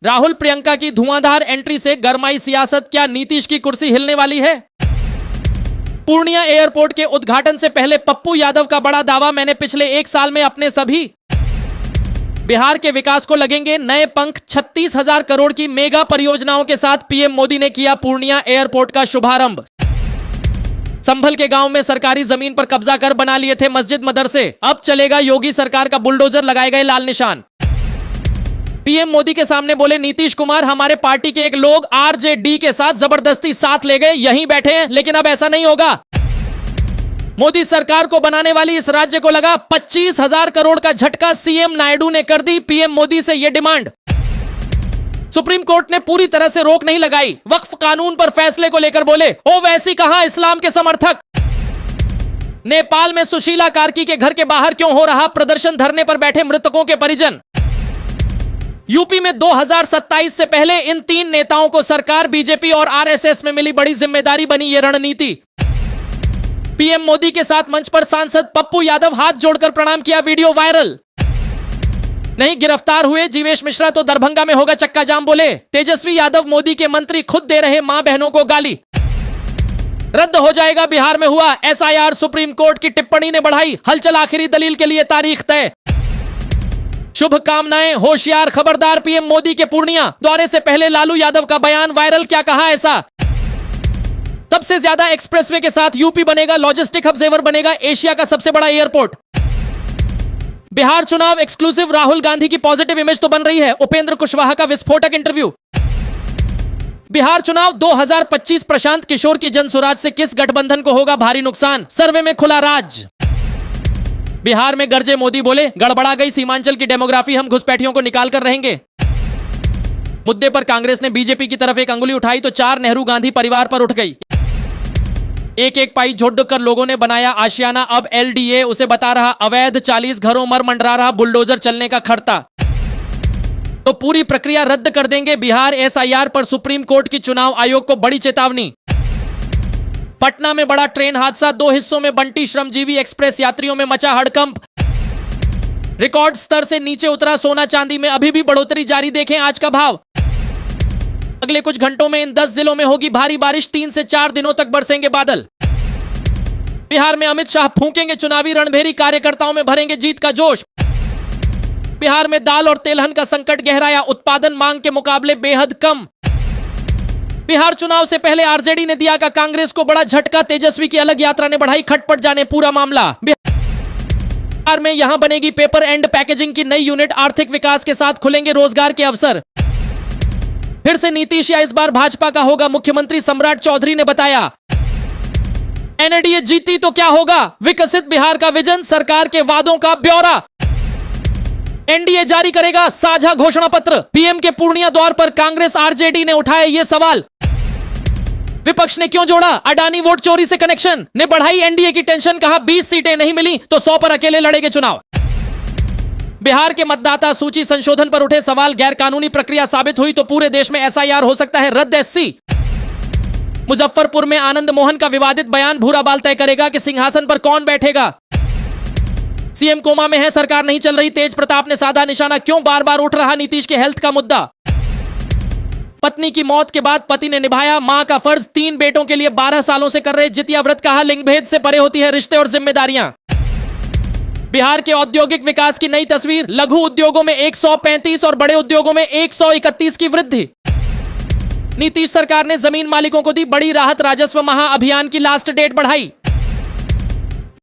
राहुल प्रियंका की धुआंधार एंट्री से गरमाई सियासत, क्या नीतीश की कुर्सी हिलने वाली है? पूर्णिया एयरपोर्ट के उद्घाटन से पहले पप्पू यादव का बड़ा दावा, मैंने पिछले 1 साल में अपने सभी बिहार के विकास को लगेंगे नए पंख। 36,000 करोड़ की मेगा परियोजनाओं के साथ पीएम मोदी ने किया पूर्णिया एयरपोर्ट का शुभारंभ। संभल के गांव में सरकारी जमीन पर कब्जा कर बना लिए थे मस्जिद मदरसे, अब चलेगा योगी सरकार का बुलडोजर, लगाए गए लाल निशान। पीएम मोदी के सामने बोले नीतीश कुमार, हमारे पार्टी के एक लोग आरजेडी के साथ जबरदस्ती साथ ले गए, यहीं बैठे हैं, लेकिन अब ऐसा नहीं होगा। मोदी सरकार को बनाने वाली इस राज्य को लगा 25,000 करोड़ का झटका, सीएम नायडू ने कर दी पीएम मोदी से यह डिमांड। सुप्रीम कोर्ट ने पूरी तरह से रोक नहीं लगाई, वक्फ कानून पर फैसले को लेकर बोले, ओ वैसी कहां इस्लाम के समर्थक। नेपाल में सुशीला कार्की के घर के बाहर क्यों हो रहा प्रदर्शन, धरने पर बैठे मृतकों के परिजन। यूपी में 2027 से पहले इन 3 नेताओं को सरकार, बीजेपी और आरएसएस में मिली बड़ी जिम्मेदारी, बनी ये रणनीति। पीएम मोदी के साथ मंच पर सांसद पप्पू यादव हाथ जोड़कर प्रणाम किया, वीडियो वायरल। नहीं गिरफ्तार हुए जीवेश मिश्रा तो दरभंगा में होगा चक्का जाम, बोले तेजस्वी यादव मोदी के मंत्री खुद दे रहे मां बहनों को गाली। रद्द हो जाएगा बिहार में हुआ एसआईआर, सुप्रीम कोर्ट की टिप्पणी ने बढ़ाई हलचल, आखिरी दलील के लिए तारीख तय। शुभकामनाएं, होशियार खबरदार, पीएम मोदी के पूर्णिया दौरे से पहले लालू यादव का बयान वायरल, क्या कहा ऐसा? सबसे ज्यादा एक्सप्रेसवे के साथ यूपी बनेगा लॉजिस्टिक हब, जेवर बनेगा एशिया का सबसे बड़ा एयरपोर्ट। बिहार चुनाव एक्सक्लूसिव, राहुल गांधी की पॉजिटिव इमेज तो बन रही है, उपेंद्र कुशवाहा का विस्फोटक इंटरव्यू। बिहार चुनाव 2025, प्रशांत किशोर की जनसुराज से किस गठबंधन को होगा भारी नुकसान, सर्वे में खुला राज। बिहार में गरजे मोदी, बोले गड़बड़ा गई सीमांचल की डेमोग्राफी, हम घुसपैठियों को निकाल कर रहेंगे। मुद्दे पर कांग्रेस ने बीजेपी की तरफ एक अंगुली उठाई तो 4 नेहरू गांधी परिवार पर उठ गई। एक पाई झोड़ कर लोगों ने बनाया आशियाना, अब एलडीए उसे बता रहा अवैध, 40 घरों मर मंडरा रहा बुलडोजर चलने का खर्ता। तो पूरी प्रक्रिया रद्द कर देंगे बिहार एसआईआर पर सुप्रीम कोर्ट की चुनाव आयोग को बड़ी चेतावनी। पटना में बड़ा ट्रेन हादसा, 2 हिस्सों में बंटी श्रमजीवी एक्सप्रेस, यात्रियों में मचा हड़कंप। रिकॉर्ड स्तर से नीचे उतरा सोना चांदी में, अभी भी बढ़ोतरी जारी, देखें आज का भाव। अगले कुछ घंटों में इन 10 जिलों में होगी भारी बारिश, 3 से 4 दिनों तक बरसेंगे बादल। बिहार में अमित शाह फूंकेंगे चुनावी रणभेरी, कार्यकर्ताओं में भरेंगे जीत का जोश। बिहार में दाल और तेलहन का संकट गहराया, उत्पादन मांग के मुकाबले बेहद कम। बिहार चुनाव से पहले आरजेडी ने दिया का कांग्रेस को बड़ा झटका, तेजस्वी की अलग यात्रा ने बढ़ाई खटपट, जाने पूरा मामला। बिहार में यहां बनेगी पेपर एंड पैकेजिंग की नई यूनिट, आर्थिक विकास के साथ खुलेंगे रोजगार के अवसर। फिर से नीतीश या इस बार भाजपा का होगा, मुख्यमंत्री सम्राट चौधरी ने बताया। एनडीए जीती तो क्या होगा, विकसित बिहार का विजन, सरकार के वादों का ब्यौरा। एनडीए जारी करेगा साझा घोषणा पत्र, पीएम के पूर्णिया दौर पर कांग्रेस आरजेडी ने उठाए ये सवाल। विपक्ष ने क्यों जोड़ा अडानी वोट चोरी से कनेक्शन, ने बढ़ाई एनडीए की टेंशन, कहा 20 सीटें नहीं मिली तो 100 पर अकेले लड़ेंगे चुनाव। बिहार के मतदाता सूची संशोधन पर उठे सवाल, गैरकानूनी प्रक्रिया साबित हुई तो पूरे देश में एसआईआर हो सकता है रद्द। एससी मुजफ्फरपुर में आनंद मोहन का विवादित बयान, भूरा बाल तय करेगा कि सिंहासन पर कौन बैठेगा। सीएम कोमा में है, सरकार नहीं चल रही, तेज प्रताप ने साधा निशाना, क्यों बार बार उठ रहा नीतीश के हेल्थ का मुद्दा। पत्नी की मौत के बाद पति ने निभाया मां का फर्ज, 3 बेटों के लिए 12 सालों से कर रहे जितिया व्रत, कहा लिंग भेद से परे होती है रिश्ते और जिम्मेदारियां। बिहार के औद्योगिक विकास की नई तस्वीर, लघु उद्योगों में 135 और बड़े उद्योगों में 131 की वृद्धि। नीतीश सरकार ने जमीन मालिकों को दी बड़ी राहत, राजस्व महाअभियान की लास्ट डेट बढ़ाई।